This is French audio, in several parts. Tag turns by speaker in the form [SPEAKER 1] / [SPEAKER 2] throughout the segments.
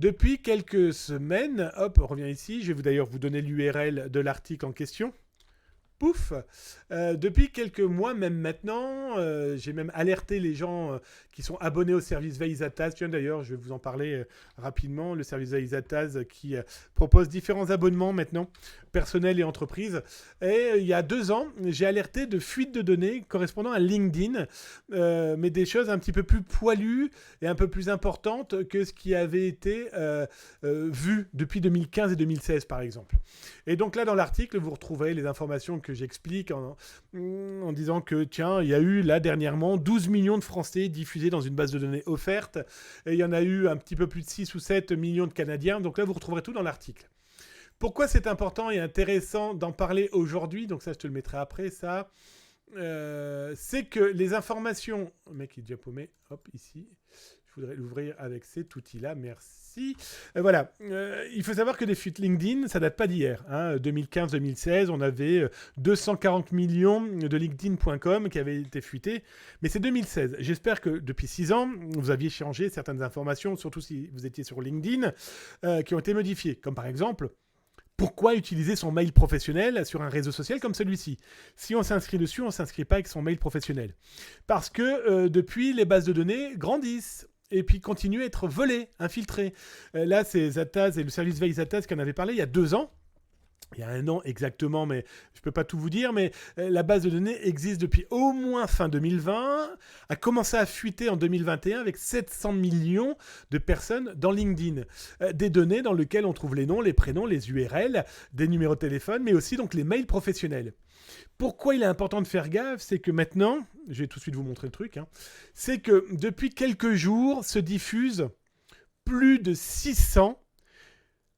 [SPEAKER 1] Depuis quelques semaines, hop, on revient ici. Je vais d'ailleurs vous donner l'URL de l'article en question. Pouf. Depuis quelques mois, même maintenant, j'ai même alerté les gens qui sont abonnés au service Veizataz. Tiens, d'ailleurs, je vais vous en parler rapidement. Le service Veizataz qui propose différents abonnements maintenant, personnels et entreprises. Et il y a 2 ans, j'ai alerté de fuite de données correspondant à LinkedIn, mais des choses un petit peu plus poilues et un peu plus importantes que ce qui avait été vu depuis 2015 et 2016, par exemple. Et donc là, dans l'article, vous retrouverez les informations que j'explique en disant que, tiens, il y a eu là dernièrement 12 millions de Français diffusés dans une base de données offerte. Et il y en a eu un petit peu plus de 6 ou 7 millions de Canadiens. Donc là, vous retrouverez tout dans l'article. Pourquoi c'est important et intéressant d'en parler aujourd'hui? Donc ça, je te le mettrai après, ça. C'est que les informations... Le mec est déjà paumé. Hop, ici. Je voudrais l'ouvrir avec cet outil-là. Merci. Voilà. Il faut savoir que les fuites LinkedIn, ça date pas d'hier. 2015-2016, on avait 240 millions de LinkedIn.com qui avaient été fuités. Mais c'est 2016. J'espère que depuis 6 ans, vous aviez changé certaines informations, surtout si vous étiez sur LinkedIn, qui ont été modifiées. Comme par exemple... Pourquoi utiliser son mail professionnel sur un réseau social comme celui-ci? Si on s'inscrit dessus, on ne s'inscrit pas avec son mail professionnel. Parce que depuis, les bases de données grandissent et puis continuent à être volées, infiltrées. Là, c'est Zataz et le service Veizataz qui en avait parlé il y a 2 ans. Il y a 1 an exactement, mais je ne peux pas tout vous dire, mais la base de données existe depuis au moins fin 2020, a commencé à fuiter en 2021 avec 700 millions de personnes dans LinkedIn. Des données dans lesquelles on trouve les noms, les prénoms, les URL, des numéros de téléphone, mais aussi donc les mails professionnels. Pourquoi il est important de faire gaffe? C'est que maintenant, je vais tout de suite vous montrer le truc, c'est que depuis quelques jours se diffusent plus de 600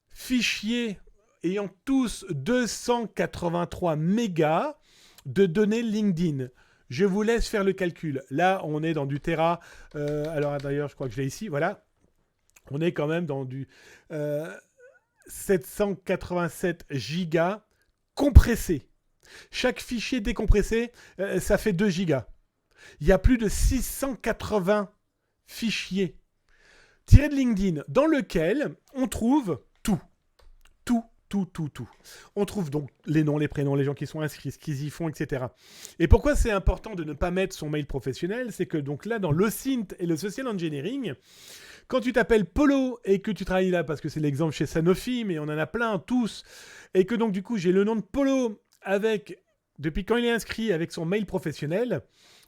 [SPEAKER 1] fichiers ayant tous 283 mégas de données LinkedIn. Je vous laisse faire le calcul. Là, on est dans du Tera. Alors d'ailleurs, je crois que je l'ai ici. Voilà. On est quand même dans du 787 gigas compressés. Chaque fichier décompressé, ça fait 2 gigas. Il y a plus de 680 fichiers tirés de LinkedIn dans lequel on trouve tout. Tout. On trouve donc les noms, les prénoms, les gens qui sont inscrits, ce qu'ils y font, etc. Et pourquoi c'est important de ne pas mettre son mail professionnel? C'est que donc là, dans l'OSINT et le social engineering, quand tu t'appelles Polo et que tu travailles là, parce que c'est l'exemple chez Sanofi, mais on en a plein, tous, et que donc du coup, j'ai le nom de Polo avec, depuis quand il est inscrit, avec son mail professionnel,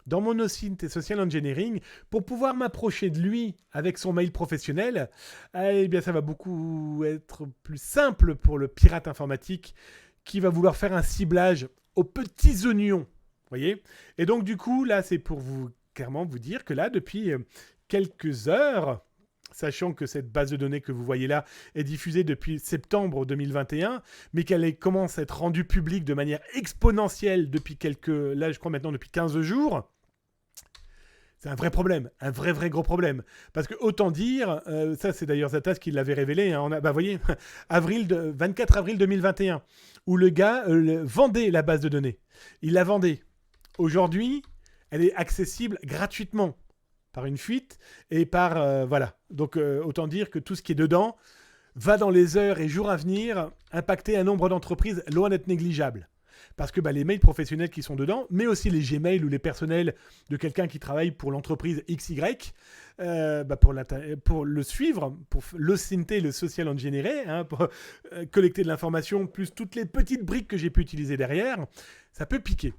[SPEAKER 1] dans mon OSINT et Social Engineering, pour pouvoir m'approcher de lui avec son mail professionnel, eh bien ça va beaucoup être plus simple pour le pirate informatique qui va vouloir faire un ciblage aux petits oignons. Voyez? Et donc du coup, là, c'est pour vous clairement vous dire que là, depuis quelques heures, sachant que cette base de données que vous voyez là est diffusée depuis septembre 2021, mais qu'elle commence à être rendue publique de manière exponentielle depuis là je crois maintenant depuis 15 jours, c'est un vrai problème, un vrai gros problème. Parce que autant dire, ça c'est d'ailleurs Zataz qui l'avait révélé, vous voyez, 24 avril 2021, où le gars vendait la base de données. Il la vendait. Aujourd'hui, elle est accessible gratuitement par une fuite et par... voilà. Donc autant dire que tout ce qui est dedans va dans les heures et jours à venir impacter un nombre d'entreprises loin d'être négligeable. Parce que les mails professionnels qui sont dedans, mais aussi les Gmail ou les personnels de quelqu'un qui travaille pour l'entreprise XY, pour le suivre, pour le synthé, le social engineering, pour collecter de l'information, plus toutes les petites briques que j'ai pu utiliser derrière, ça peut piquer.